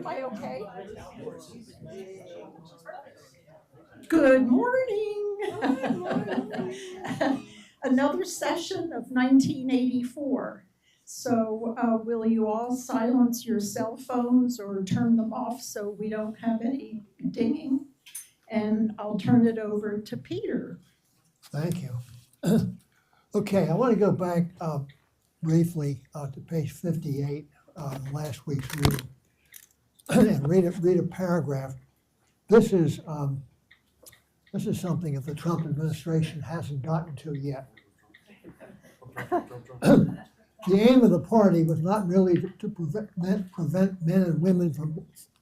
I okay? Good morning. Good morning. Another session of 1984. So will you all silence your cell phones or turn them off so we don't have any dinging? And I'll turn it over to Peter. Thank you. Okay, I want to go back briefly to page 58, last week's reading, and read a paragraph. This is something that the Trump administration hasn't gotten to yet. The aim of the party was not really to prevent men and women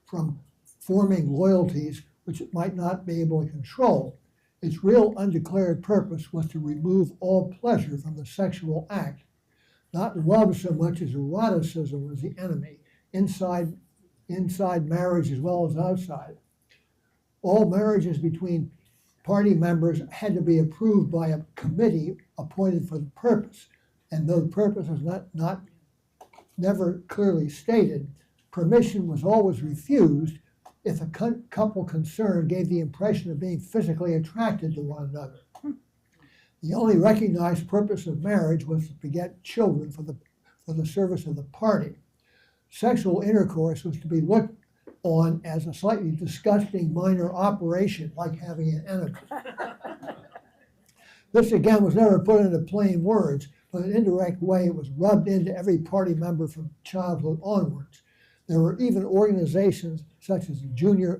from forming loyalties which it might not be able to control. Its real undeclared purpose was to remove all pleasure from the sexual act. Not love so much as eroticism was the enemy, inside marriage as well as outside. All marriages between party members had to be approved by a committee appointed for the purpose. And though the purpose was never clearly stated, permission was always refused if a couple concerned gave the impression of being physically attracted to one another. The only recognized purpose of marriage was to beget children for the service of the party. Sexual intercourse was to be looked on as a slightly disgusting minor operation, like having an enemy. This again was never put into plain words, but in an indirect way it was rubbed into every party member from childhood onwards. There were even organizations such as the Junior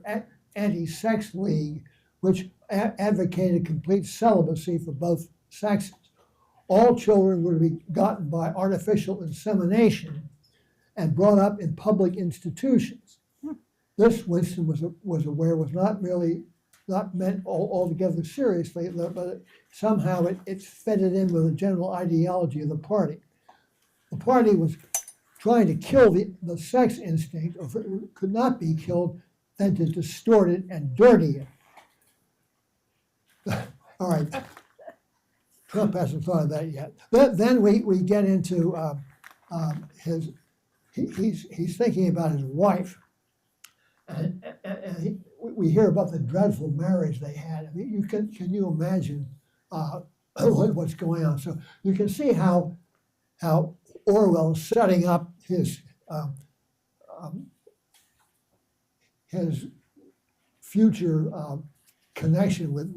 Anti-Sex League, which advocated complete celibacy for both sexes. All children were to be gotten by artificial insemination and brought up in public institutions. This, Winston was aware, was not meant altogether seriously, but somehow it fitted in with the general ideology of the party. The party was trying to kill the sex instinct, or if it could not be killed, then to distort it and dirty it. All right, Trump hasn't thought of that yet. Then we get into he's thinking about his wife, and we hear about the dreadful marriage they had. I mean, can you imagine what's going on? So you can see how Orwell is setting up his future connection with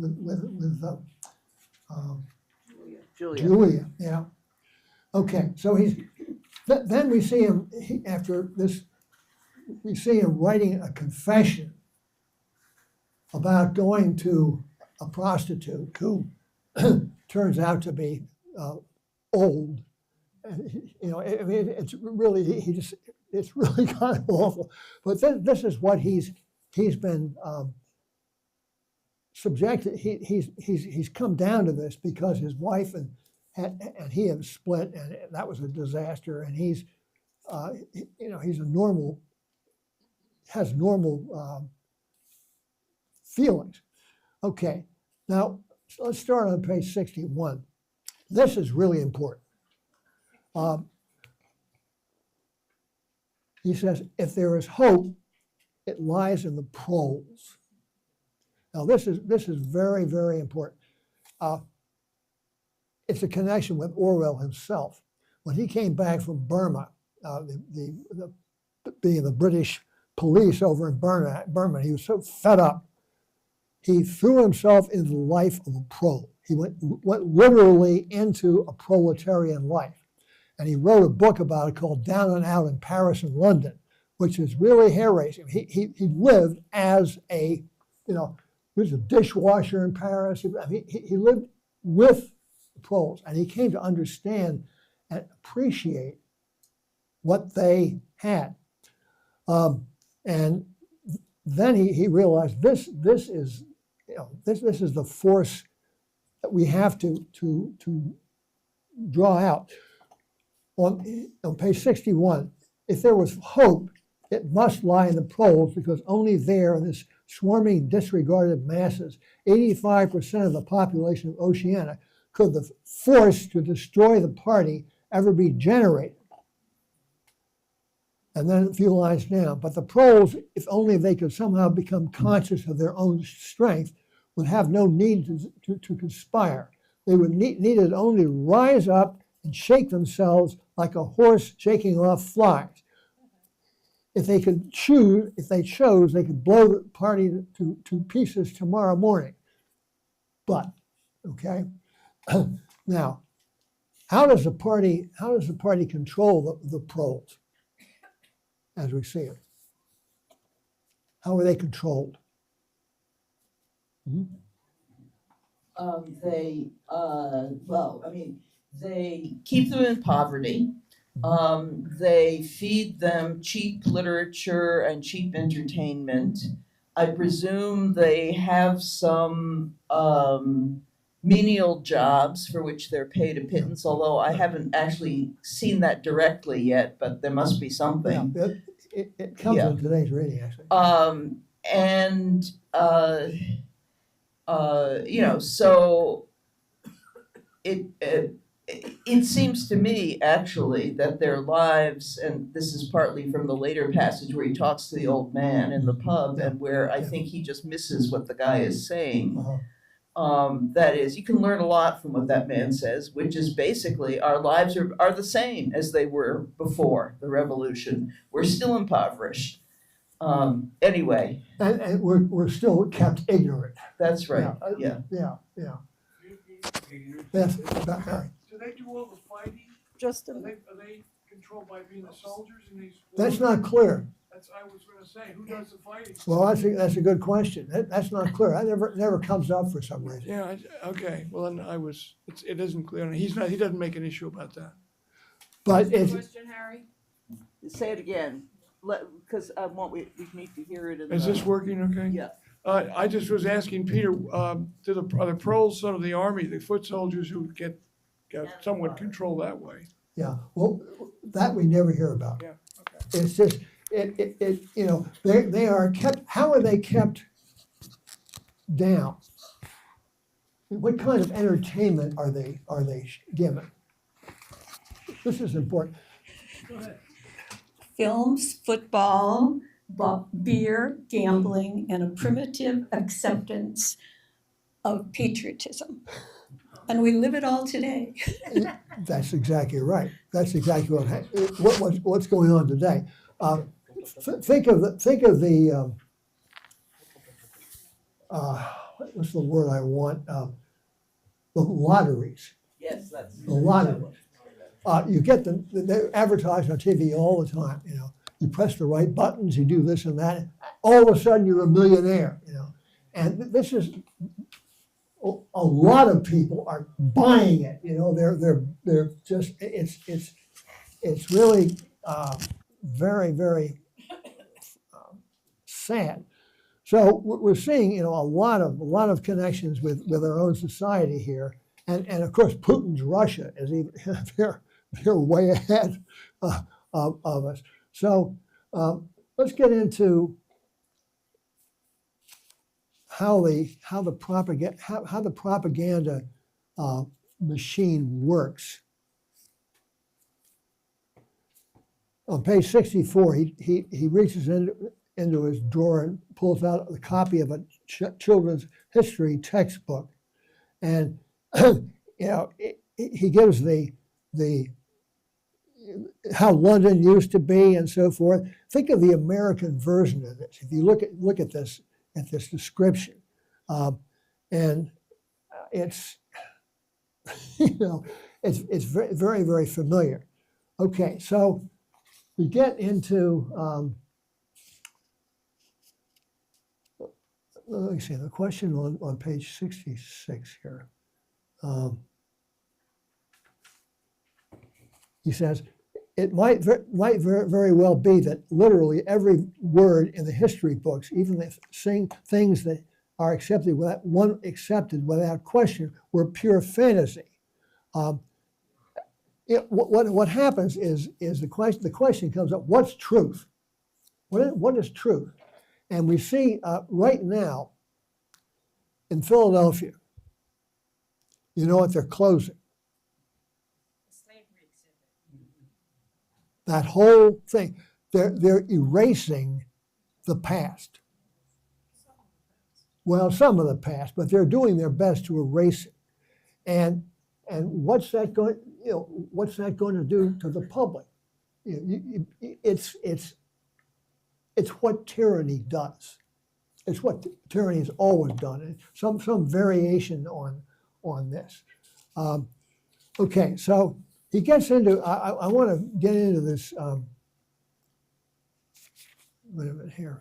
Julia. Yeah. Okay. So then we see him after this. We see him writing a confession about going to a prostitute who turns out to be old. And, I mean, it's really it's really kind of awful. But this is what he's been subjected. He's come down to this because his wife and he have split, and that was a disaster. And he's has normal feelings. Okay, now let's start on page 61. This is really important. He says, if there is hope, it lies in the proles. Now this is very, very important. It's a connection with Orwell himself. When he came back from Burma, being the British police over in Burma, he was so fed up, he threw himself into the life of a prole. He went literally into a proletarian life. And he wrote a book about it called Down and Out in Paris and London, which is really hair-raising. He lived as he was a dishwasher in Paris. I mean, he lived with the proles, and he came to understand and appreciate what they had. And then he realized this is the force that we have to draw out. On page 61, if there was hope, it must lie in the proles, because only there, in this swarming, disregarded masses, 85% of the population of Oceania, could the force to destroy the party ever be generated. And then a few lines down. But the proles, if only they could somehow become conscious of their own strength, would have no need to conspire. They would needed only rise up and shake themselves like a horse shaking off flies. If they chose, they could blow the party to pieces tomorrow morning. But, okay, now, how does the party control the proles as we see it? How are they controlled? Mm-hmm. They keep them in poverty. They feed them cheap literature and cheap entertainment. I presume they have some menial jobs for which they're paid a pittance, although I haven't actually seen that directly yet, but there must be something. Yeah, it comes in today's reading, actually. So it seems to me actually that their lives, and this is partly from the later passage where he talks to the old man in the pub, and where I think he just misses what the guy is saying. That is, you can learn a lot from what that man says, which is basically our lives are the same as they were before the revolution. We're still impoverished. Anyway. And we're still kept ignorant. That's right, yeah. Yes, Harry. Do they do all the fighting? Justin? Are they controlled by being the soldiers in these wars? That's not clear. I was gonna say, who does the fighting? Well, I think that's a good question. That's not clear. That never comes up for some reason. Yeah, okay, well, then it isn't clear, and he doesn't make an issue about that. But it's, Question, Harry? Say it again, because we need to hear it in Is this working okay? Yeah. I just was asking Peter, are the proles sort of the army, the foot soldiers who get somewhat control that way? yeah, well, that we never hear about. Yeah, okay. It's just, they are kept, how are they kept down? What kind of entertainment are they given? This is important. Go ahead. Films, football, beer, gambling, and a primitive acceptance of patriotism. And we live it all today. That's exactly right. That's exactly what's going on today. Think of the what's the word I want? The lotteries. Yes, that's. The lotteries. You get they're advertised on TV all the time. You press the right buttons, you do this and that. All of a sudden, you're a millionaire. And this is a lot of people are buying it. They're just it's really very, very sad. So we're seeing a lot of connections with our own society here, and of course Putin's Russia is even they're way ahead of us. So let's get into how the propaganda machine works. On page 64, he reaches into his drawer and pulls out a copy of a children's history textbook, and he gives the how London used to be and so forth. Think of the American version of this. If you look at this description, and it's it's very, very, very familiar. Okay, so we get into let me see the question on page 66 here. He says, it might very well be that literally every word in the history books, even the things that are accepted without question, were pure fantasy. What happens is the question comes up: what's truth? What is truth? And we see right now in Philadelphia, you know what, they're closing. That whole thing. they're erasing the past. Well, some of the past, but they're doing their best to erase it. And what's that going? What's that going to do to the public? It's what tyranny does. It's what tyranny has always done. Some variation on this. Okay, so he gets into. I want to get into this. Wait a minute here.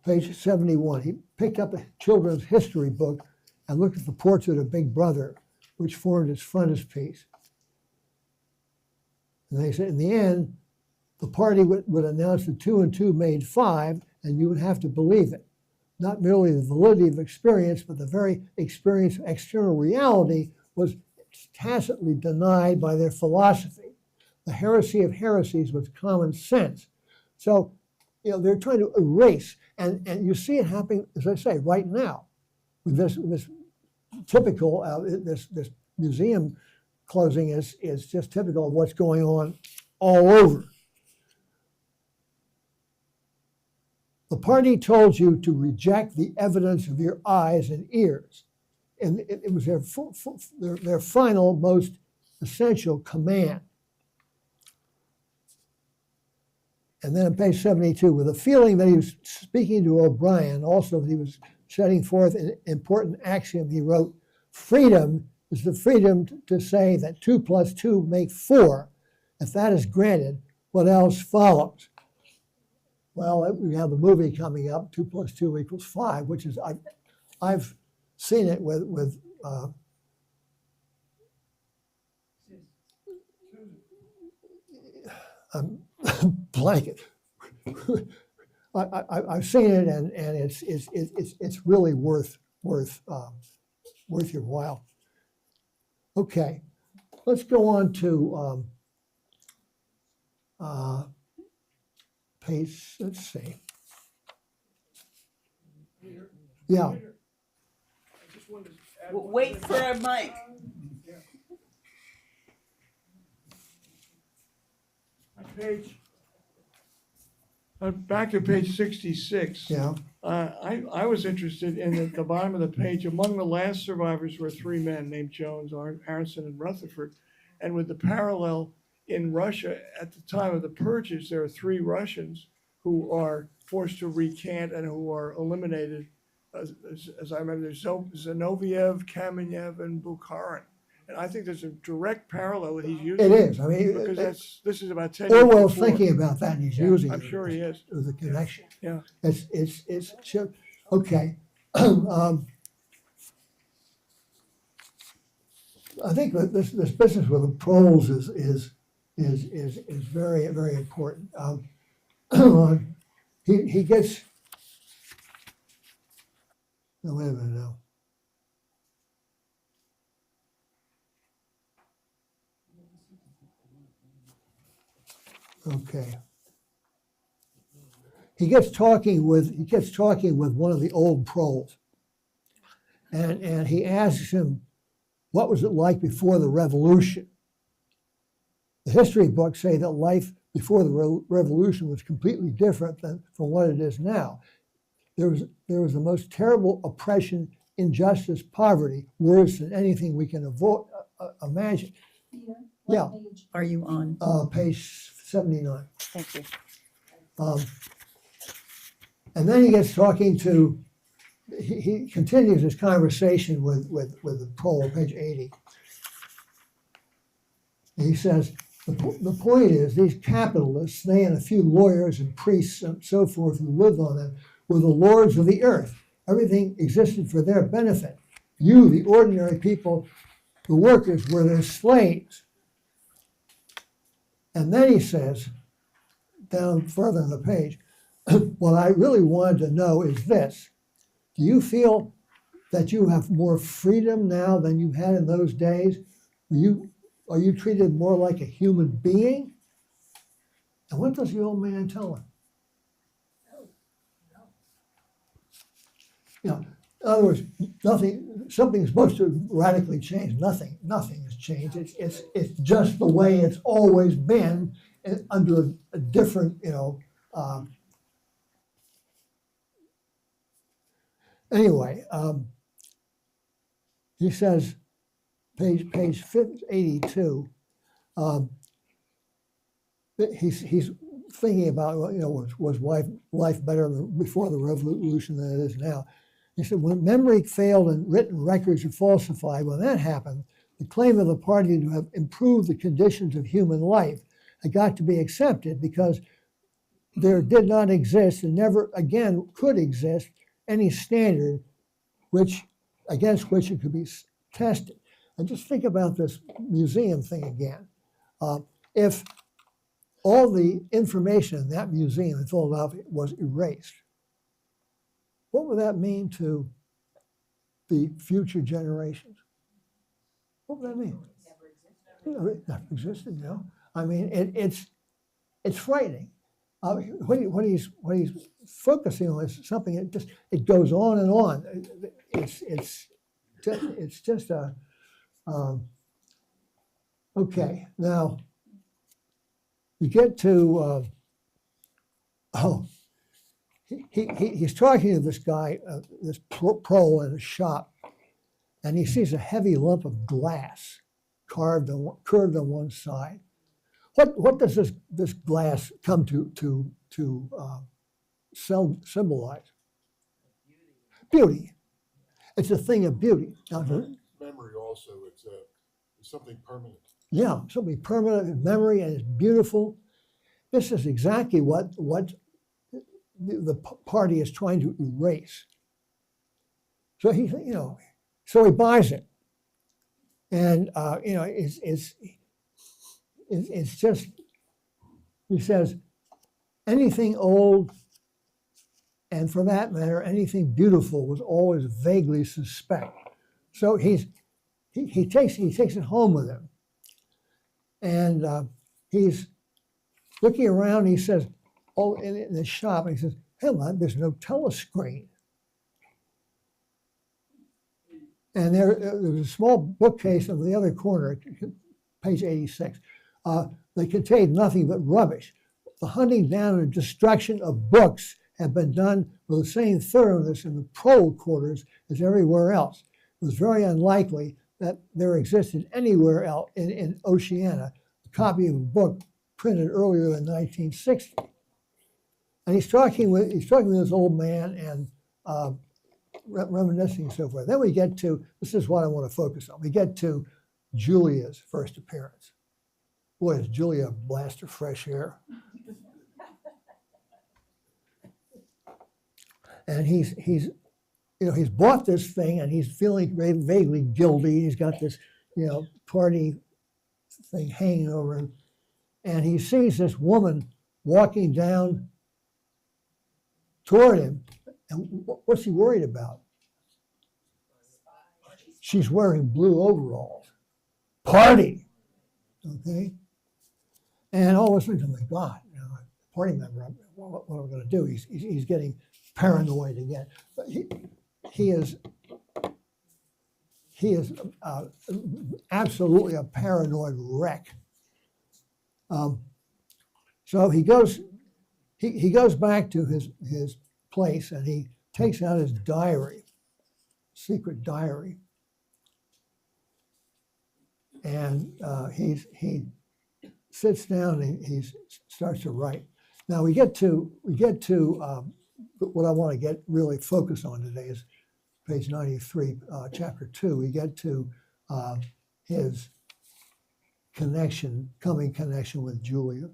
Page 71. He picked up a children's history book and looked at the portrait of Big Brother, which formed its frontispiece. And they said, in the end, the party would announce that 2 and 2 made 5, and you would have to believe it. Not merely the validity of experience, but the very experience of external reality was tacitly denied by their philosophy. The heresy of heresies was common sense. So, they're trying to erase, and you see it happening, as I say, right now, with this typical, this museum closing is just typical of what's going on all over. The party told you to reject the evidence of your eyes and ears. And it was their final, most essential command. And then on page 72, with a feeling that he was speaking to O'Brien, also that he was setting forth an important axiom, he wrote, freedom is the freedom to say that 2 + 2 make 4. If that is granted, what else follows? Well, we have the movie coming up, 2 + 2 = 5, which is, I've seen it with blanket. I've seen it, and it's really worth your while. Okay, let's go on to page. Let's see. Yeah. I just wanted to add one Wait thing. for a mic. Back to page 66. Yeah. I was interested in at the bottom of the page, among the last survivors were 3 men named Jones, Aronson, and Rutherford. And with the parallel in Russia at the time of the purges, there are 3 Russians who are forced to recant and who are eliminated. As I remember, there's Zinoviev, Kamenev, and Bukharin. And I think there's a direct parallel that he's using. It is. I mean, Because this is about 10 years Orwell's before. thinking about that, and he's Yeah, using I'm it sure he is. as a connection. Yeah. It's okay. I think that this business with the proles is very, very important. He gets. No, wait a minute now. Okay. He gets talking with one of the old proles, and he asks him, what was it like before the revolution? The history books say that life before the revolution was completely different from what it is now. There was the most terrible oppression, injustice, poverty, worse than anything we can imagine. Yeah. Are you on? Page 79. Thank you. And then he gets talking to, he continues his conversation with the prole, page 80. And he says, the point is, these capitalists, they and a few lawyers and priests and so forth who lived on them, were the lords of the earth. Everything existed for their benefit. You, the ordinary people, the workers, were their slaves. And then he says, down further on the page, what I really wanted to know is this. Do you feel that you have more freedom now than you had in those days? Are you treated more like a human being? And what does the old man tell him? In other words, nothing, something's supposed to radically change. Nothing has changed. It's just the way it's always been under a different, anyway, he says, page 82, that he's thinking about, was life better before the revolution than it is now? He said, when memory failed and written records were falsified, when that happened, the claim of the party to have improved the conditions of human life had got to be accepted because there did not exist and never again could exist any standard against which it could be tested. And just think about this museum thing again. If all the information in that museum in Philadelphia was erased, what would that mean to the future generations? What would that mean? It never existed, I mean, it's frightening. What he's focusing on is something that it goes on and on. It's just a okay. Now you get to he's talking to this guy, this pro in a shop, and he sees a heavy lump of glass curved on one side. What does this glass come to symbolize? Beauty. It's a thing of beauty. Memory also, it's something permanent. Yeah, something permanent in memory, and it's beautiful. This is exactly what the party is trying to erase. So he buys it, and it's just, he says, anything old, and for that matter, anything beautiful was always vaguely suspect. So he takes it home with him, and he's looking around. He says, "Oh, in the shop," and he says, "Hell, there's no telescreen." And there's a small bookcase on the other corner, page 86. They contain nothing but rubbish. The hunting down and destruction of books have been done with the same thoroughness in the pro quarters as everywhere else. It was very unlikely that there existed anywhere else in Oceania a copy of a book printed earlier than 1960. And he's talking with this old man and reminiscing and so forth. Then we get to, this is what I want to focus on. We get to Julia's first appearance. Boy, is Julia a blast of fresh air. And he's bought this thing and he's feeling vaguely guilty. He's got this, party thing hanging over him. And he sees this woman walking down toward him. And what's he worried about? She's wearing blue overalls. Party. Okay? And all of a sudden, oh my God, party member, what am I going to do? He's getting paranoid again. But he is absolutely a paranoid wreck. So he goes back to his place and he takes out his diary, secret diary, and he sits down and he starts to write. Now we get to what I want to get really focused on today is page 93, chapter 2. We get to his coming connection with Julia.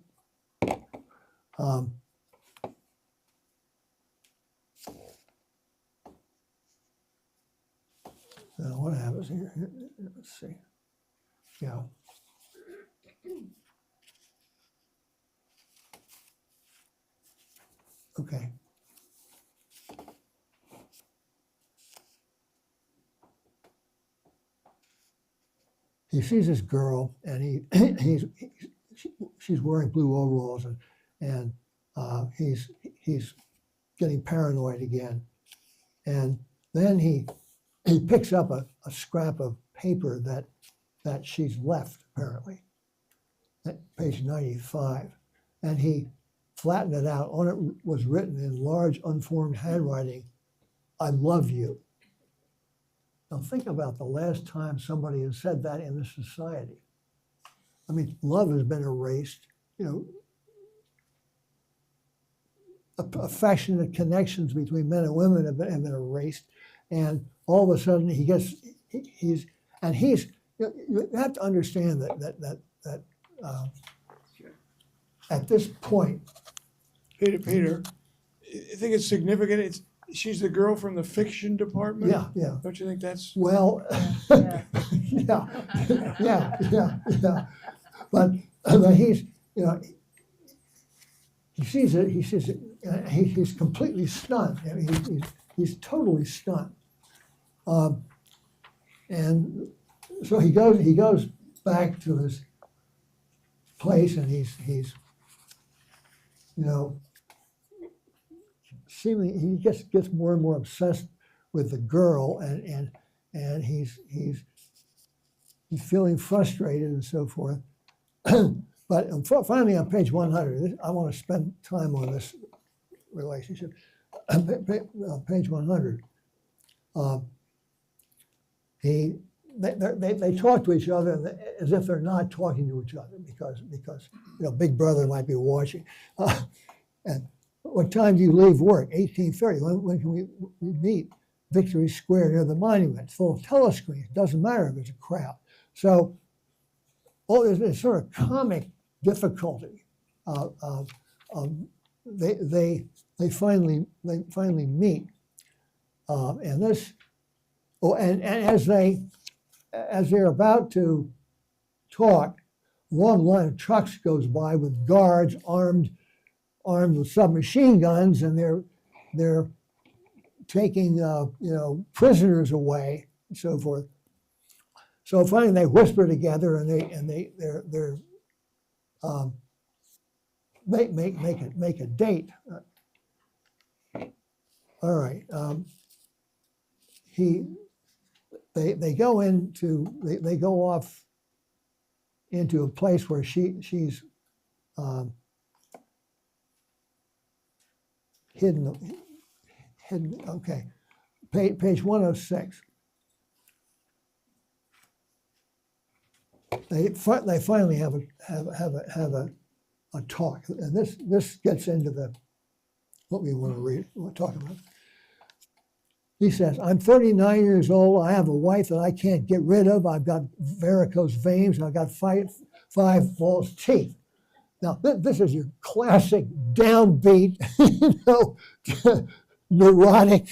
Now what happens here? Let's see. Yeah. Okay. He sees this girl, and she's wearing blue overalls, and he's getting paranoid again, and Then he picks up a scrap of paper that she's left, apparently, at page 95, and he flattened it out. On it was written in large, unformed handwriting, "I love you." Now think about the last time somebody has said that in this society. I mean, love has been erased. You know, affectionate connections between men and women have been erased, and all of a sudden he's you have to understand that at this point, Peter, I think it's significant. She's the girl from the fiction department. yeah. Don't you think that's? Well, Yeah. yeah. But he's, you know, he sees it. He's completely stunned. I mean, he's totally stunned. And so he goes back to his place, and he's you know, seemingly he gets more and more obsessed with the girl, and he's feeling frustrated and so forth. But finally, on page 100, I want to spend time on this relationship. Page 100, they talk to each other as if they're not talking to each other because you know, Big Brother might be watching. And what time do you leave work? 18:30. When can we meet? Victory Square near the monument. It's full of telescreens. Doesn't matter if there's a crowd. So, there's this sort of comic difficulty. They finally meet, and this. Oh, and as they're about to talk, a long line of trucks goes by with guards armed with submachine guns, and they're taking prisoners away and so forth. So finally, they whisper together, and they make a date. All right. They go off into a place where she's hidden. Okay, page 106. They finally have a talk, and this gets into what we want to talk about. He says, "I'm 39 years old. I have a wife that I can't get rid of. I've got varicose veins, and I've got five false teeth." Now, this is your classic downbeat, neurotic.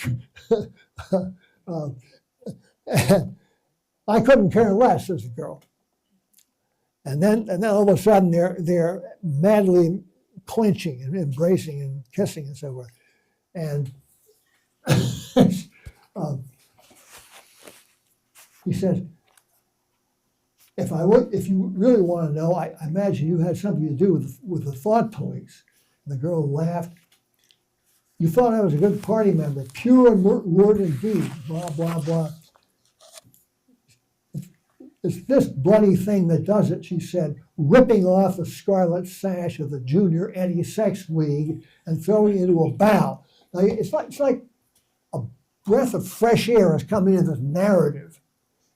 I couldn't care less, says the girl. And then all of a sudden they're madly clinching and embracing and kissing and so forth. And he says, if you really want to know, I imagine you had something to do with the thought police. And the girl laughed. "You thought I was a good party member, pure word and deed, blah, blah, blah. It's this bloody thing that does it," she said, ripping off the scarlet sash of the Junior Anti-Sex League and throwing it into a bow. Now, it's like a breath of fresh air has come into this narrative,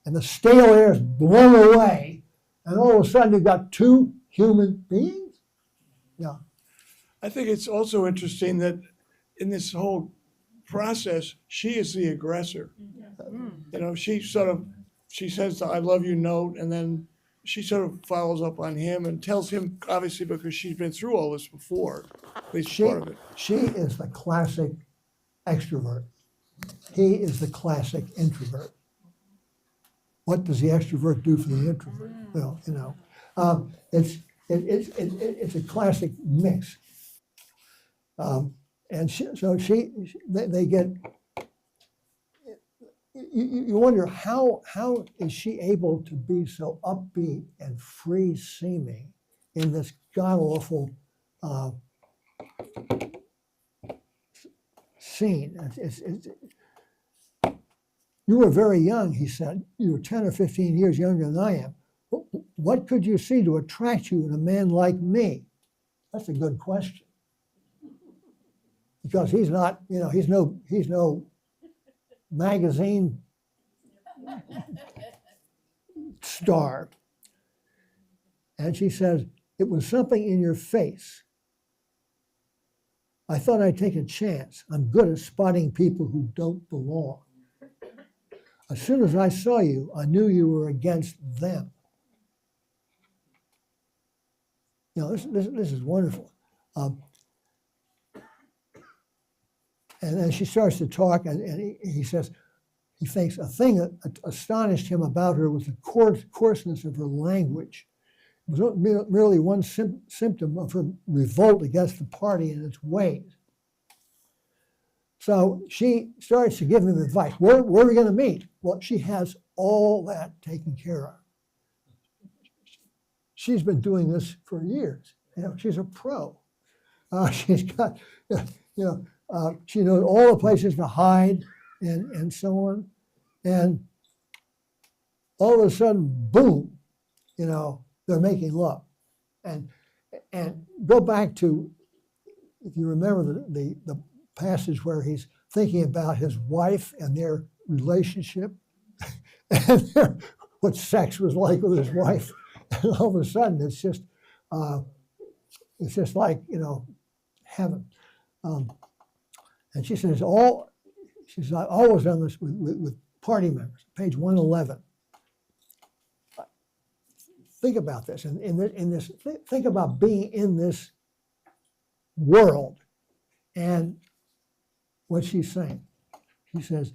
and the stale air is blown away, and all of a sudden you've got two human beings? Yeah. I think it's also interesting that in this whole process, she is the aggressor. You know, she says the "I love you" note, and then she sort of follows up on him and tells him, obviously because she's been through all this before, at least part of it. She is the classic extrovert. He is the classic introvert. What does the extrovert do for the introvert? Well, it's a classic mix. And they get. You wonder how is she able to be so upbeat and free seeming in this god awful scene? You were very young, he said. You were 10 or 15 years younger than I am. What could you see to attract you in a man like me? That's a good question. Because he's not, he's no magazine star. And she says, it was something in your face. I thought I'd take a chance. I'm good at spotting people who don't belong. As soon as I saw you, I knew you were against them. This is wonderful. And then she starts to talk, and he says, he thinks a thing that astonished him about her was the coarseness of her language. It was merely one symptom of her revolt against the party and its ways. So she starts to give him advice. Where are we going to meet? Well, she has all that taken care of. She's been doing this for years. She's a pro. She's got, she knows all the places to hide and so on. And all of a sudden, boom, they're making love. And go back to, if you remember the passage where he's thinking about his wife and their relationship and what sex was like with his wife. And all of a sudden, it's just like, heaven. And she says, I've always done this with party members, page 111. Think about this. Think about being in this world. And what she's saying. She says,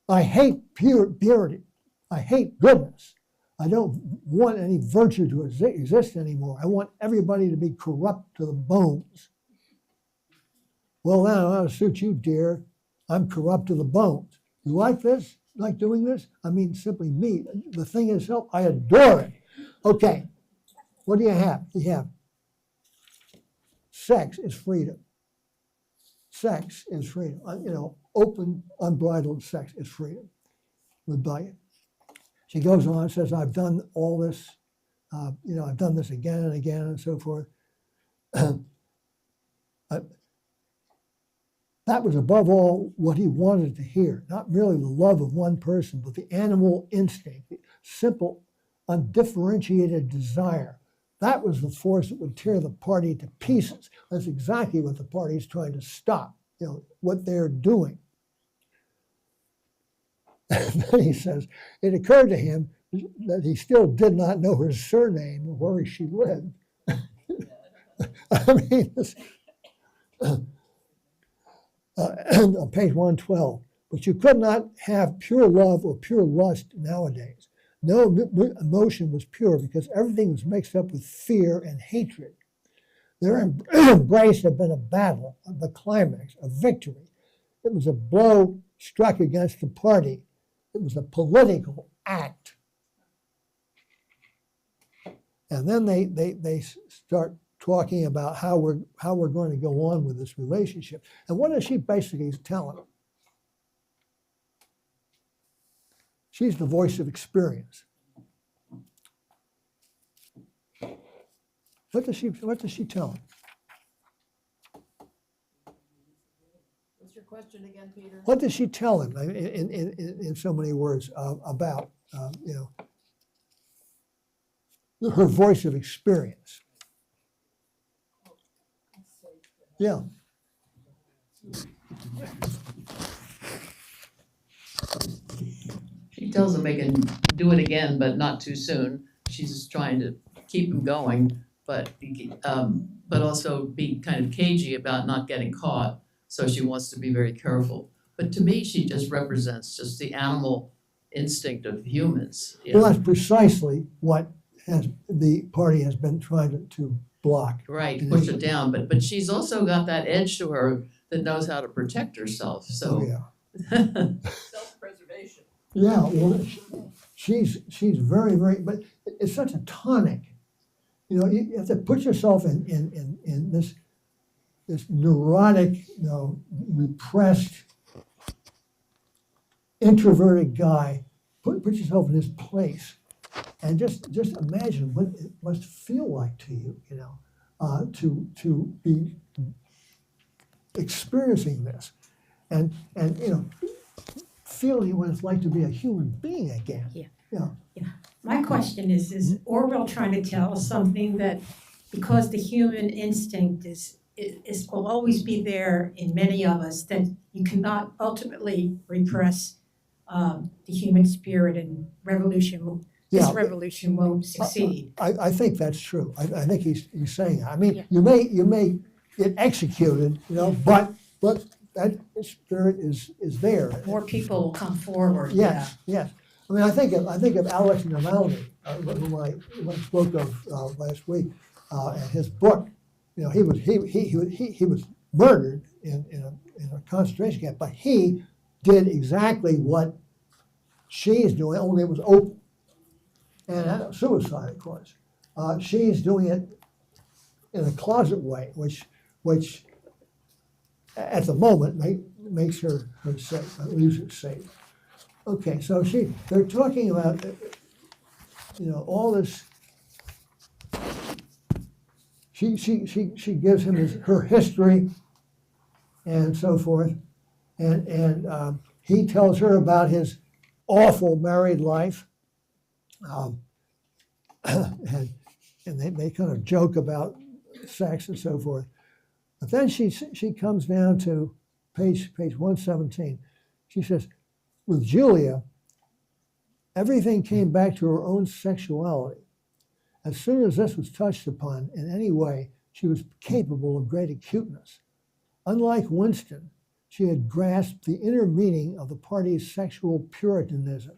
I hate purity. I hate goodness. I don't want any virtue to exist anymore. I want everybody to be corrupt to the bones. Well, that ought to suit you, dear. I'm corrupt to the bones. You like this? You like doing this? I mean, simply me. The thing itself, I adore it. Okay, what do you have? You have sex is freedom. Sex is freedom. Open, unbridled sex is freedom. Rebellion. She goes on and says, I've done all this, I've done this again and again and so forth. That was above all what he wanted to hear, not merely the love of one person, but the animal instinct, the simple, undifferentiated desire. That was the force that would tear the party to pieces. That's exactly what the party is trying to stop, what they're doing. And then he says, it occurred to him that he still did not know her surname or where she lived. I mean, on page 112, but you could not have pure love or pure lust nowadays. No emotion was pure because everything was mixed up with fear and hatred. Their embrace had been a battle, the climax, a victory. It was a blow struck against the party. It was a political act. And then they start talking about how we're going to go on with this relationship. And what does she basically tell him? She's the voice of experience. What does she tell him? What's your question again, Peter? What does she tell him in so many words about her voice of experience? Yeah. She tells him they can do it again, but not too soon. She's just trying to keep him going, but also be kind of cagey about not getting caught. So she wants to be very careful. But to me, she just represents just the animal instinct of humans. Well, that's precisely what the party has been trying to block. Right, push it down. But she's also got that edge to her that knows how to protect herself. So self-preservation. Yeah, well, she's very, very, but it's such a tonic. You have to put yourself in this neurotic, repressed introverted guy, put yourself in his place, and just imagine what it must feel like to you, to be experiencing this, and feeling what it's like to be a human being again. My question is Orwell trying to tell us something that because the human instinct is will always be there in many of us, that you cannot ultimately repress the human spirit, and this Yeah. revolution won't succeed. I think that's true. I think he's saying that. I mean, you may get executed, but that spirit is there. More people will come forward. Yes, yes. I mean, I think of Alex Navalny, whom I spoke of last week, and his book. He was murdered in a concentration camp, but he did exactly what she's doing, only it was open, and suicide, of course. She's doing it in a closet way, which at the moment makes her safe, leaves her safe. Okay, so they're talking about all this. She gives him her history and so forth, and he tells her about his awful married life, and they kind of joke about sex and so forth. But then she comes down to page 117. She says, with Julia, everything came back to her own sexuality. As soon as this was touched upon in any way, she was capable of great acuteness. Unlike Winston, she had grasped the inner meaning of the party's sexual puritanism.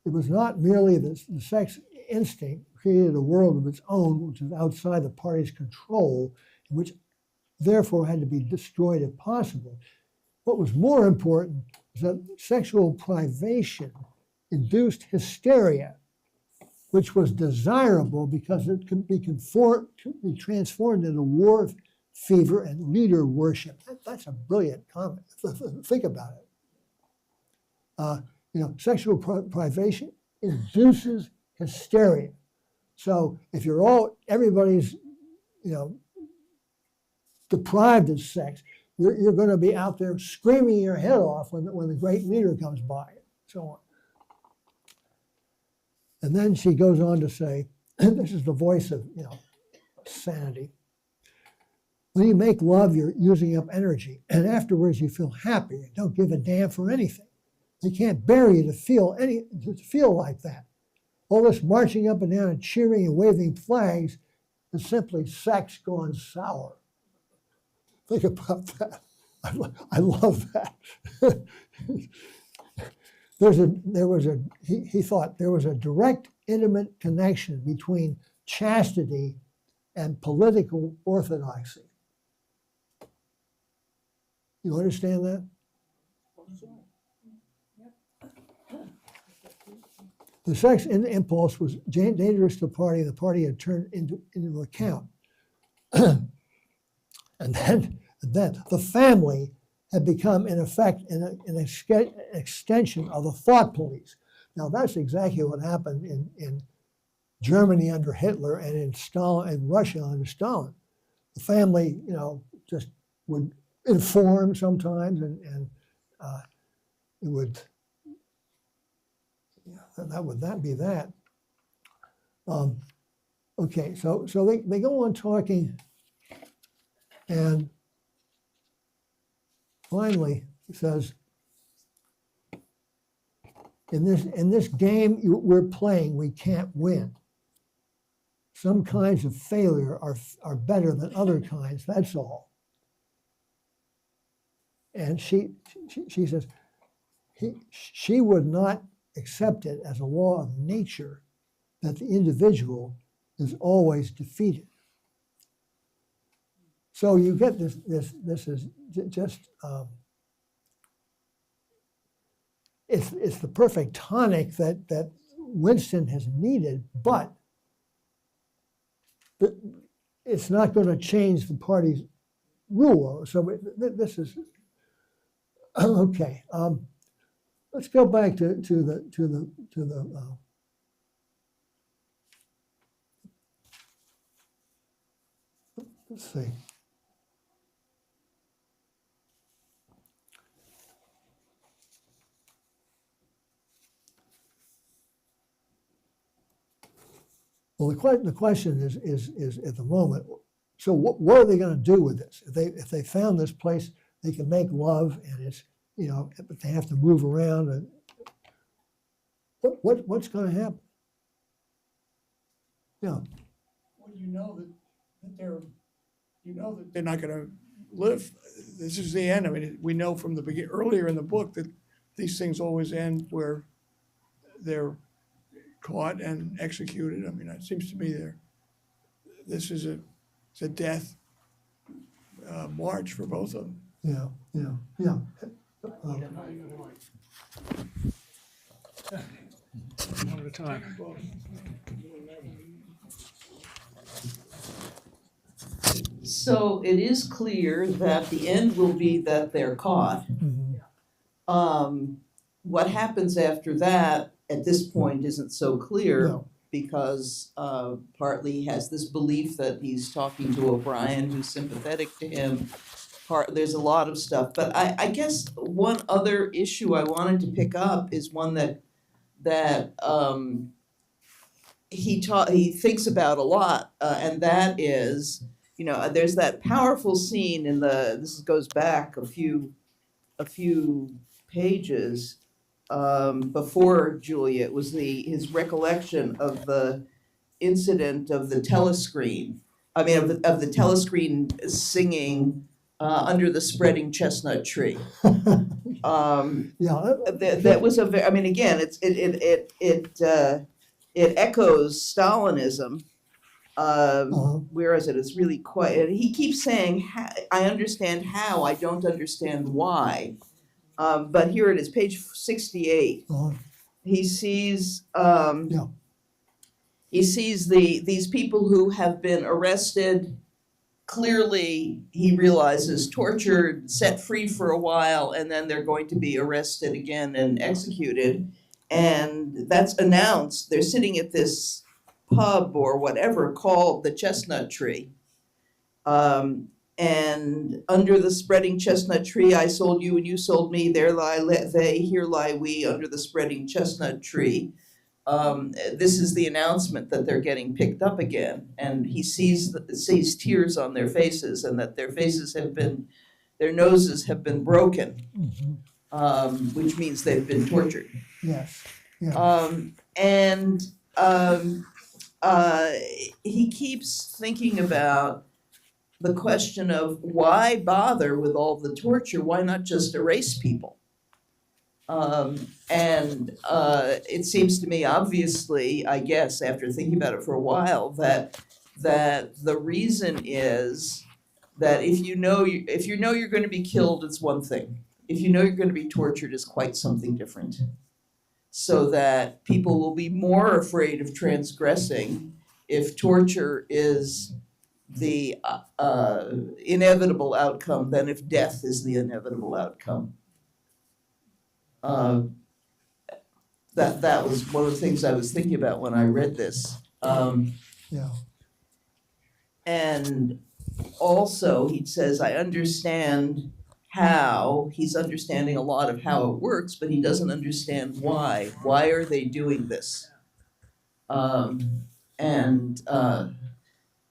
It was not merely the sex instinct created a world of its own which was outside the party's control, and which therefore had to be destroyed if possible. What was more important is that sexual privation induced hysteria, which was desirable because it could be transformed into war fever and leader worship. That's a brilliant comment. Think about it. Sexual privation induces hysteria. So if everybody's, deprived of sex, you're going to be out there screaming your head off when the great leader comes by, and so on. And then she goes on to say, this is the voice of, sanity. When you make love, you're using up energy, and afterwards you feel happy. You don't give a damn for anything. They can't bear you to feel like that. All this marching up and down and cheering and waving flags is simply sex gone sour. Think about that. I love that. He thought there was a direct, intimate connection between chastity and political orthodoxy. You understand that? The sex impulse was dangerous to the party. The party had turned into account. And then the family had become, in effect, an extension of the thought police. Now, that's exactly what happened in Germany under Hitler and in Russia under Stalin. The family, just would inform sometimes, and it would. That would be that. Okay, so they go on talking, and finally he says, in this game we're playing, we can't win. Some kinds of failure are better than other kinds. That's all. And she says she would not accept it as a law of nature that the individual is always defeated. So you get this is just it's the perfect tonic that Winston has needed, but it's not going to change the party's rule. So this is okay. let's go back to the let's see. Well, the question is at the moment, so what are they going to do with this? If they found this place, they can make love, and it's, you know, but they have to move around, and what's going to happen? Yeah. Well, you know that they're not gonna live. This is the end. I mean, we know from the beginning, earlier in the book, that these things always end where they're caught and executed. I mean, it seems to me this is a death march for both of them. Yeah. One at a time. So it is clear that the end will be that they're caught. What happens after that, at this point, isn't so clear. No. Because partly he has this belief that he's talking to O'Brien, who's sympathetic to him. There's a lot of stuff, but I guess one other issue I wanted to pick up is one that he thinks about a lot, and that is, you know, there's that powerful scene in this goes back a few pages. Before Julia, it was his recollection of the incident of the telescreen. I mean, of the telescreen singing under the spreading chestnut tree. That was I mean, again, it echoes Stalinism. Where is it? It's really quite. He keeps saying, "I understand how. I don't understand why." But here it is, page 68. He sees these people who have been arrested, clearly he realizes tortured, set free for a while, and then they're going to be arrested again and executed. And that's announced. They're sitting at this pub or whatever called the Chestnut Tree. And under the spreading chestnut tree, I sold you and you sold me. There lie they, here lie we under the spreading chestnut tree. This is the announcement that they're getting picked up again. And he sees tears on their faces, and that their noses have been broken, which means they've been tortured. Yes. Yeah. He keeps thinking about the question of why bother with all the torture? Why not just erase people? It seems to me, obviously, I guess, after thinking about it for a while, that the reason is that if you know you're going to be killed, it's one thing. If you know you're going to be tortured, it's quite something different. So that people will be more afraid of transgressing if torture is the inevitable outcome than if death is the inevitable outcome. That was one of the things I was thinking about when I read this. And also he says, I understand how, he's understanding a lot of how it works, but he doesn't understand why. Why are they doing this?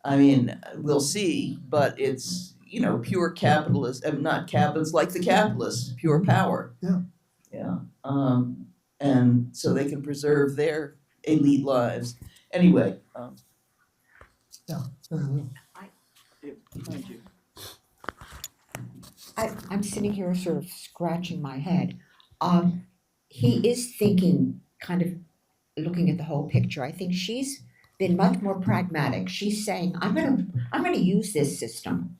I mean, we'll see, but it's, you know, pure capitalist, not capitalist, like the capitalists, pure power. Yeah. And so they can preserve their elite lives. Anyway. Thank you. I'm sitting here sort of scratching my head. He is thinking, kind of looking at the whole picture. I think she's been much more pragmatic. She's saying, I'm gonna use this system.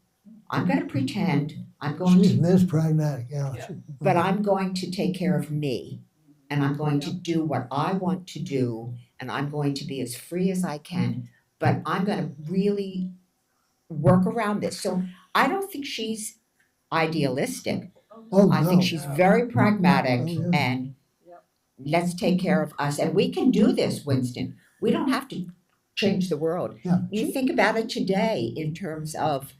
I'm gonna pretend She's Ms. Pragmatic, yeah. but I'm going to take care of me, and I'm going to do what I want to do, and I'm going to be as free as I can, but I'm gonna really work around this. So I don't think she's idealistic. Oh, I no. think she's very pragmatic, Oh, yeah. and let's take care of us. And we can do this, Winston. We don't have to change the world. Yeah, You think about it today in terms of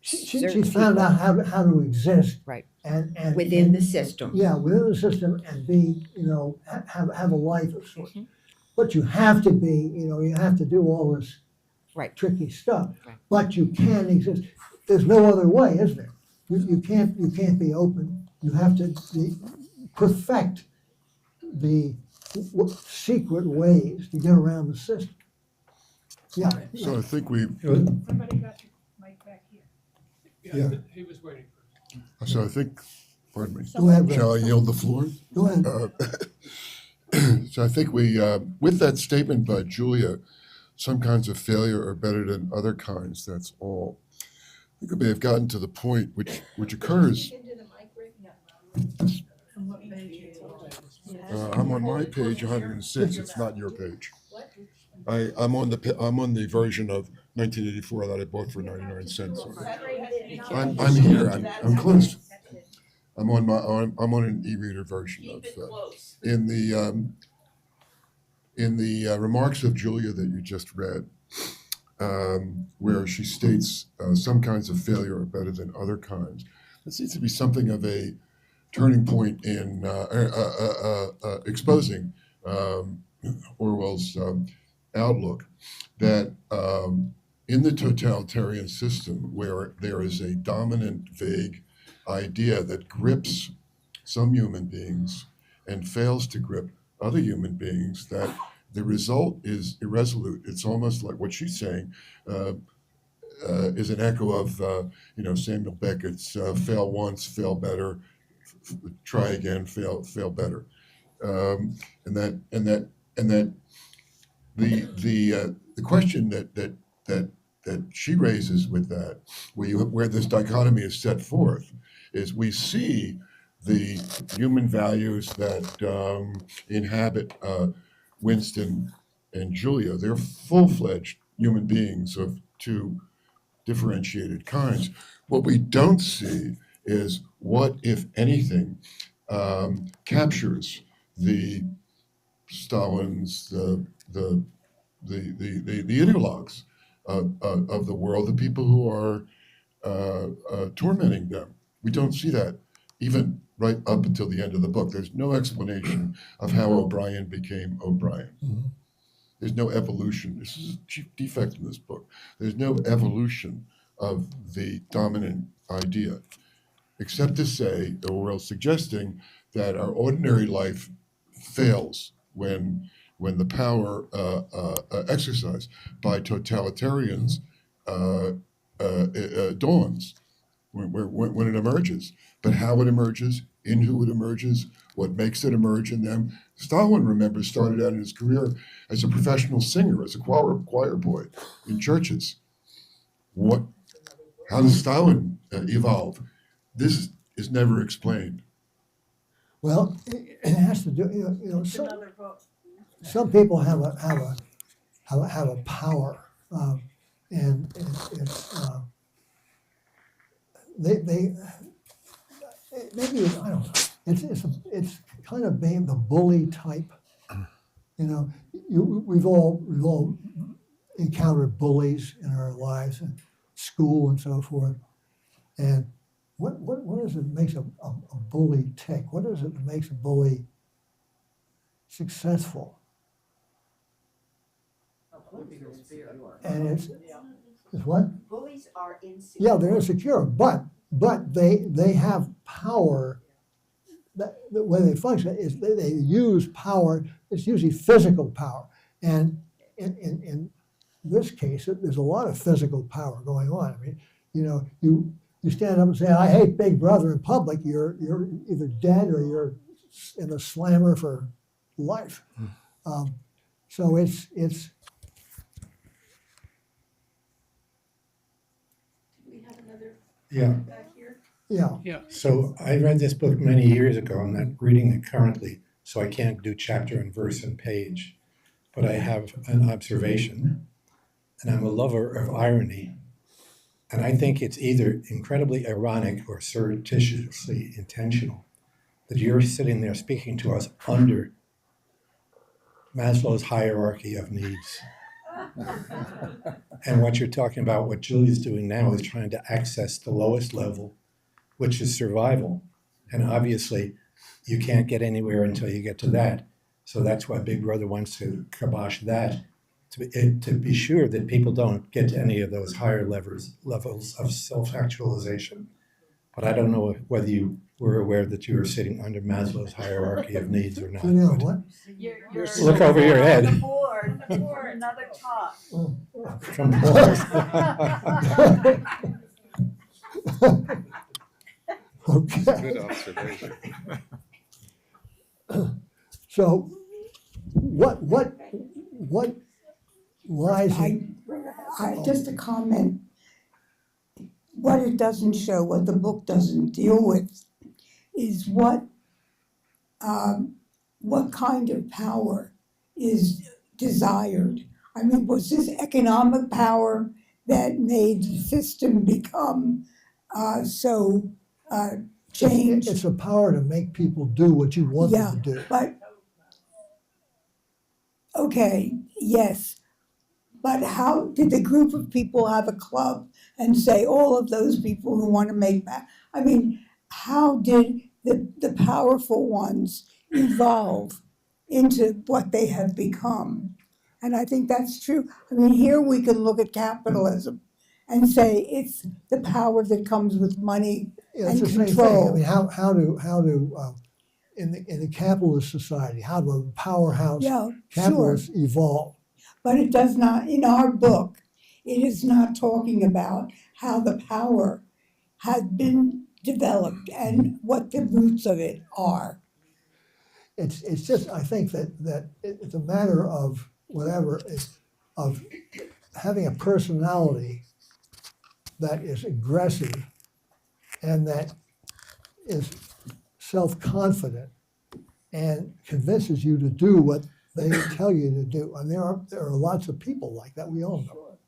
certain she's found people out how to exist. Right. And within the system. yeah, within the system and be, have a life of sorts. But you have to be, you have to do all this Right. tricky stuff. Right. But you can exist. There's no other way, is there? You can't be open. You have to perfect the secret ways to get around the system. Yeah. So I think we, Somebody got your mic back here. Yeah. He was waiting. so I think, pardon me, Go ahead, Rick. shall I yield the floor? Go ahead. So I think we, with that statement by Julia, some kinds of failure are better than other kinds, that's all. I think we may have gotten to the point which occurs. I'm on my page 106, it's not your page. I'm on the version of 1984 that I bought for 99 cents. I'm here, I'm close. I'm on an e-reader version of, in the remarks of Julia that you just read, where she states some kinds of failure are better than other kinds. There seems to be something of a turning point in exposing Orwell's outlook that in the totalitarian system where there is a dominant vague idea that grips some human beings and fails to grip other human beings, that the result is irresolute. It's almost like what she's saying is an echo of Samuel Beckett's fail once, fail better, try again, fail better, and that the question that she raises with that, where this dichotomy is set forth, is we see the human values that inhabit Winston and Julia. They're full-fledged human beings of two differentiated kinds. What we don't see is what, if anything, captures the Stalins, the ideologues of the world, the people who are tormenting them. We don't see that even right up until the end of the book. There's no explanation of how O'Brien became O'Brien. Mhm. There's no evolution. This is a chief defect in this book. There's no evolution of the dominant idea, except to say, that we're suggesting that our ordinary life fails when the power exercised by totalitarians dawns, when it emerges. But how it emerges, in who it emerges, what makes it emerge in them. Stalin, remember, started out in his career as a professional singer, as a choir boy in churches. How does Stalin evolve? This is never explained. Well, it has to do, some people have a power, and it's they maybe I don't know. It's kind of being the bully type. We've all encountered bullies in our lives, in school and so forth. And what is it that makes a bully tick? What is it that makes a bully successful? And it's what? Bullies are insecure. Yeah, they're insecure, but they have power. The way they function is they use power. It's usually physical power, and in this case, there's a lot of physical power going on. I mean, you stand up and say, "I hate Big Brother" in public. You're either dead or you're in a slammer for life. So it's. Yeah. Yeah. So I read this book many years ago. I'm not reading it currently, so I can't do chapter and verse and page. But I have an observation, and I'm a lover of irony. And I think it's either incredibly ironic or surreptitiously intentional that you're sitting there speaking to us under Maslow's hierarchy of needs. And what you're talking about, what Julia's doing now is trying to access the lowest level, which is survival. And obviously, you can't get anywhere until you get to that. So that's why Big Brother wants to kibosh that, to be sure that people don't get to any of those higher levels of self-actualization. But I don't know whether you were aware that you were sitting under Maslow's hierarchy of needs or not. You know but- what? Look over your head. Another talk. From Okay. Good observation. So what lies in, Just a comment. What it doesn't show, what the book doesn't deal with, is what kind of power is desired. I mean, was this economic power that made the system become so changed? it's a power to make people do what you want Yeah. them to do. But, okay, yes. But how did the group of people have a club and say all of those people who want to make that? I mean, how did the powerful ones evolve into what they have become? And I think that's true. I mean, here we can look at capitalism and say it's the power that comes with money. Yeah, it's and the same thing. I control. mean, how do in the capitalist society, how do the powerhouse Yeah, sure. capitalists evolve? But it does not, in our book, it is not talking about how the power has been developed and what the roots of it are. It's just, I think that it's a matter of whatever, of having a personality that is aggressive and that is self-confident and convinces you to do what they tell you to do. And there are lots of people like that, we all know.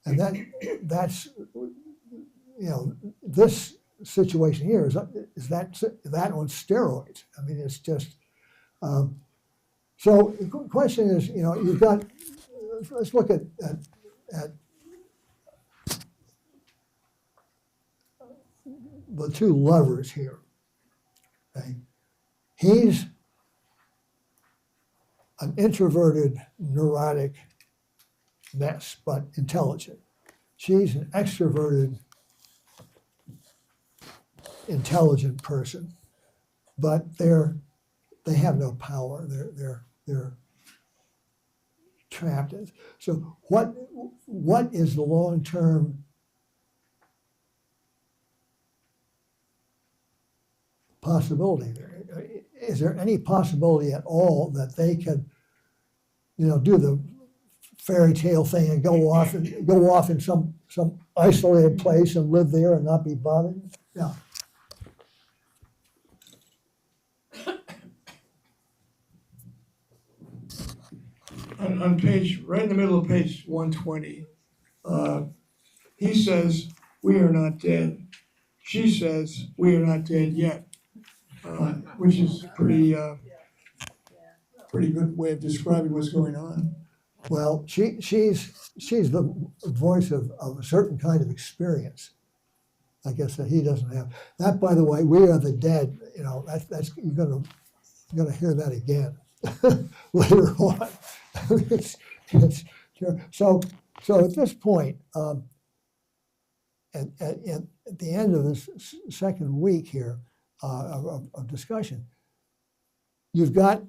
And that's, this situation here is that on steroids. I mean, it's just, so the question is, you've got, let's look at the two lovers here. Okay? He's an introverted, neurotic mess, but intelligent. She's an extroverted, intelligent person, but they have no power. They're trapped. So what is the long-term possibility there? Is there any possibility at all that they could, do the fairy tale thing and go off in some isolated place and live there and not be bothered? Yeah. On page, right in the middle of page 120, he says, "We are not dead." She says, "We are not dead yet," which is pretty good way of describing what's going on. Well, she's the voice of a certain kind of experience, I guess, that he doesn't have. That, by the way, "We are the dead," that's you're gonna hear that again later on. So at this point, at the end of this second week here of discussion, you've got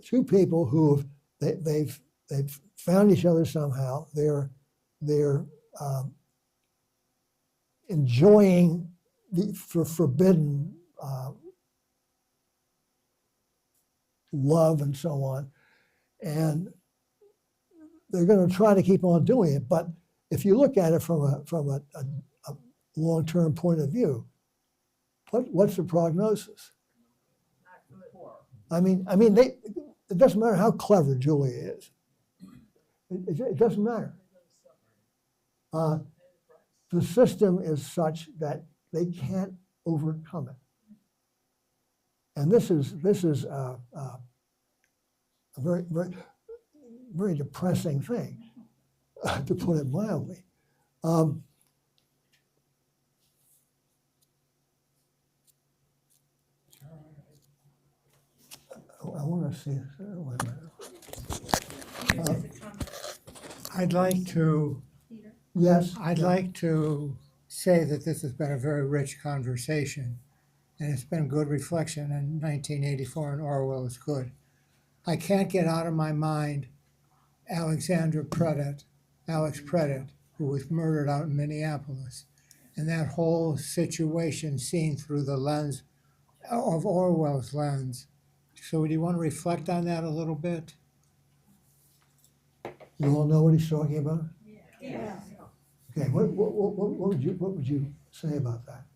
two people who they've found each other somehow. They're enjoying the forbidden love and so on, and they're going to try to keep on doing it. But if you look at it from a long-term point of view, what's the prognosis? I mean, it doesn't matter how clever Julia is. It doesn't matter. The system is such that they can't overcome it. And this is a very, very, very depressing thing, to put it mildly. I want to see. Wait a minute. I'd like to Yes. I'd like to say that this has been a very rich conversation, and it's been good reflection, and 1984 and Orwell is good. I can't get out of my mind Alex Predett, who was murdered out in Minneapolis, and that whole situation seen through the lens of Orwell's lens. So do you want to reflect on that a little bit? You all know what he's talking about? Yeah. Okay, what would you say about that?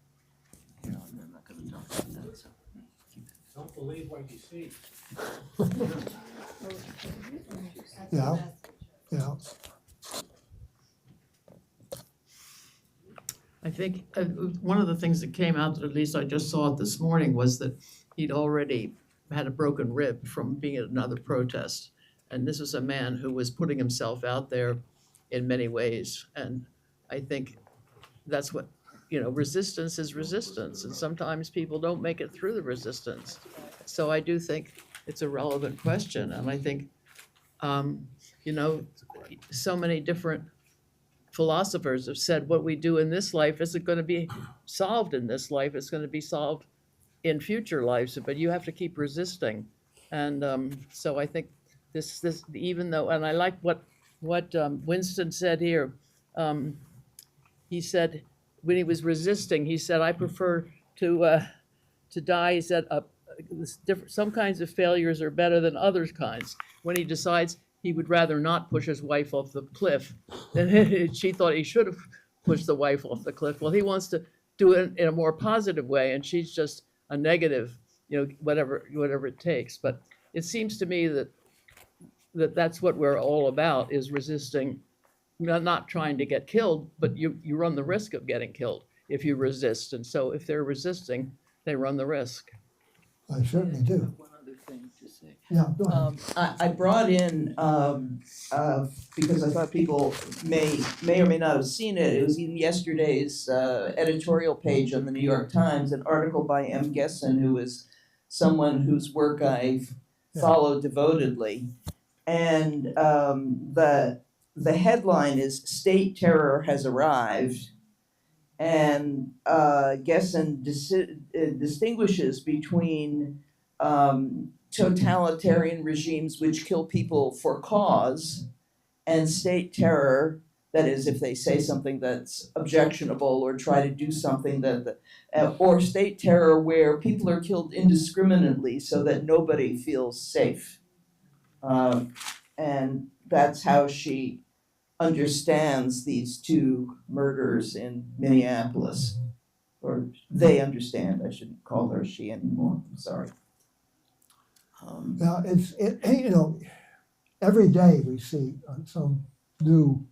Don't believe what you see. Yeah, yeah. I think one of the things that came out, that at least I just saw it this morning, was that he'd already had a broken rib from being at another protest. And this is a man who was putting himself out there in many ways. And I think that's what, resistance is resistance. And sometimes people don't make it through the resistance. So I do think it's a relevant question. And I think, so many different philosophers have said what we do in this life isn't going to be solved in this life. It's going to be solved in future lives, but you have to keep resisting. And so I think this even though, and I like what Winston said here. He said when he was resisting, he said, "I prefer to die." He said, "Some kinds of failures are better than other kinds." When he decides he would rather not push his wife off the cliff, then she thought he should have pushed the wife off the cliff. Well, he wants to do it in a more positive way, and she's just a negative, whatever it takes. But it seems to me that's what we're all about, is resisting, not trying to get killed, but you run the risk of getting killed if you resist. And so if they're resisting, they run the risk. I certainly do. One other thing to say. Yeah, go ahead. I brought in, because I thought people may or may not have seen it, it was in yesterday's editorial page on the New York Times, an article by M. Gessen, who is someone whose work I've followed devotedly. And the headline is "State Terror Has Arrived." And Gessen distinguishes between totalitarian regimes which kill people for cause and state terror, that is, if they say something that's objectionable or try to do something or state terror where people are killed indiscriminately so that nobody feels safe. And that's how she understands these two murders in Minneapolis. Or they understand, I shouldn't call her she anymore, I'm sorry. Now, every day we see some new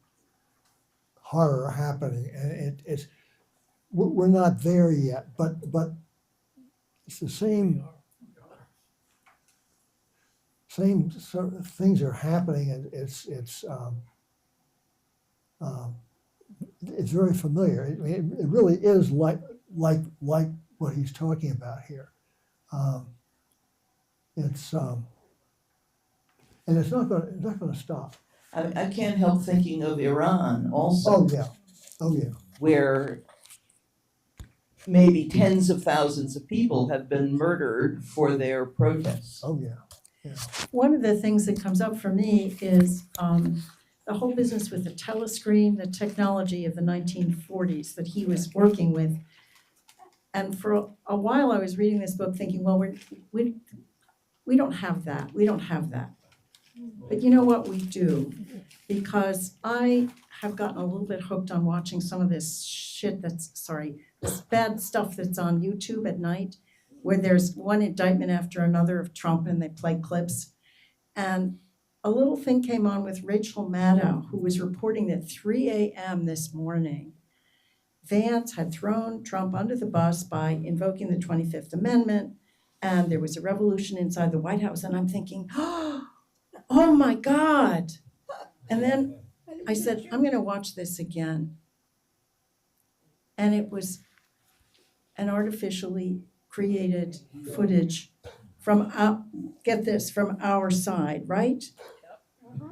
horror happening, and we're not there yet, but it's the same sort of things are happening, and it's very familiar. It really is like what he's talking about here. And it's not going to stop. I can't help thinking of Iran also. Oh yeah. Where maybe tens of thousands of people have been murdered for their protests. Oh yeah. One of the things that comes up for me is the whole business with the telescreen, the technology of the 1940s that he was working with. And for a while I was reading this book thinking, well, we don't have that. We don't have that. But you know what, we do. Because I have gotten a little bit hooked on watching some of this this bad stuff that's on YouTube at night, where there's one indictment after another of Trump and they play clips. And a little thing came on with Rachel Maddow, who was reporting that 3 a.m. this morning, Vance had thrown Trump under the bus by invoking the 25th Amendment, and there was a revolution inside the White House, and I'm thinking, oh my God. And then I said, I'm gonna watch this again. And it was an artificially created footage from, get this, from our side, right?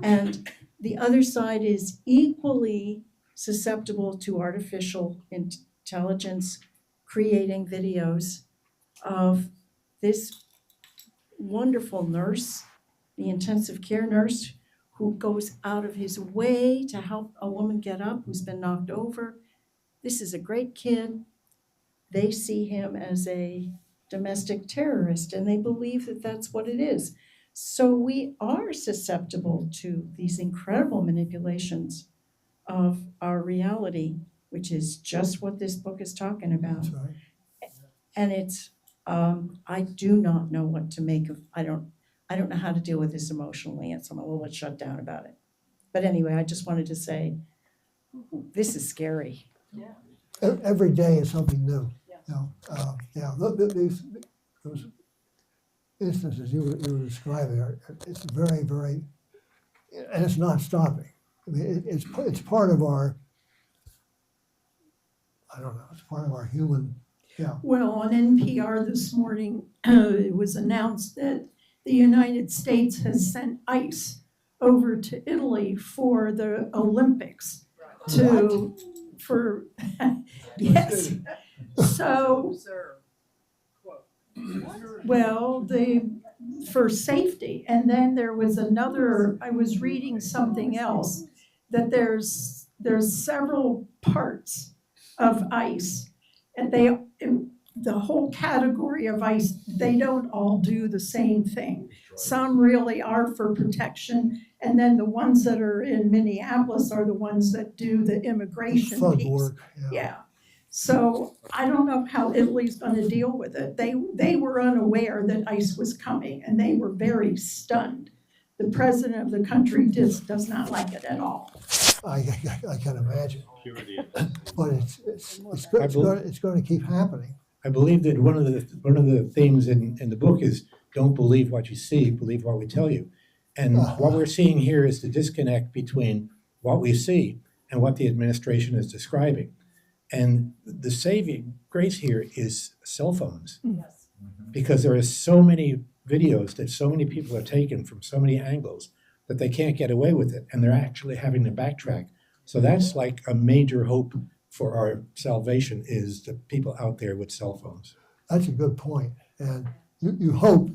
And the other side is equally susceptible to artificial intelligence creating videos of this wonderful nurse, the intensive care nurse, who goes out of his way to help a woman get up who's been knocked over. This is a great kid. They see him as a domestic terrorist, and they believe that that's what it is. So we are susceptible to these incredible manipulations of our reality, which is just what this book is talking about. That's right. And it's, I do not know what to make of, I don't know how to deal with this emotionally, and so I'm a little bit shut down about it. But anyway, I just wanted to say, this is scary. Every day is something new. These those instances you were describing it's very, very, and it's not stopping. I mean, it's part of our, I don't know, it's part of our human, Well, on NPR this morning, it was announced that the United States has sent ICE over to Italy for the Olympics for yes. So, well, for safety. And then there was another, I was reading something else, that there's several parts of ICE, and the whole category of ICE, they don't all do the same thing. Some really are for protection, and then the ones that are in Minneapolis are the ones that do the immigration fun piece. work. Yeah. So I don't know how Italy's gonna deal with it. They were unaware that ICE was coming, and they were very stunned. The president of the country just does not like it at all. I can imagine. But it's going to keep happening. I believe that one of the themes in the book is don't believe what you see, believe what we tell you. And what we're seeing here is the disconnect between what we see and what the administration is describing. And the saving grace here is cell phones. Yes. Because there are so many videos that so many people are taking from so many angles that they can't get away with it, and they're actually having to backtrack. So that's like a major hope for our salvation, is the people out there with cell phones. That's a good point. And you hope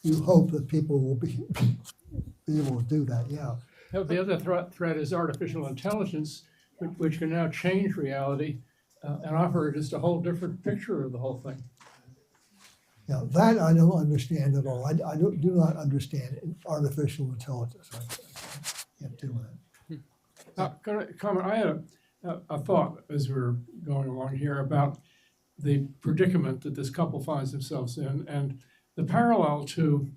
that people will be able to do that, yeah. The other threat is artificial intelligence, which can now change reality and offer just a whole different picture of the whole thing. Yeah, that I don't understand at all. I do not understand artificial intelligence. I can't do that. Can I comment? I had a thought as we were going along here about the predicament that this couple finds themselves in, and the parallel to,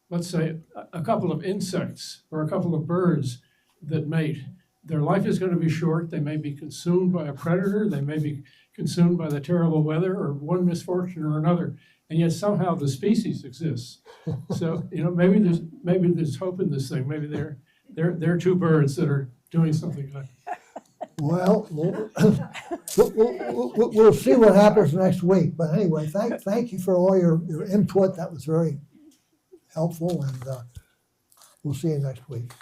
let's say, a couple of insects or a couple of birds that mate. Their life is going to be short. They may be consumed by a predator. They may be consumed by the terrible weather or one misfortune or another. And yet somehow the species exists. So, maybe there's hope in this thing. Maybe they're two birds that are doing something good. Well, we'll see what happens next week. But anyway, thank you for all your input. That was very helpful, and we'll see you next week.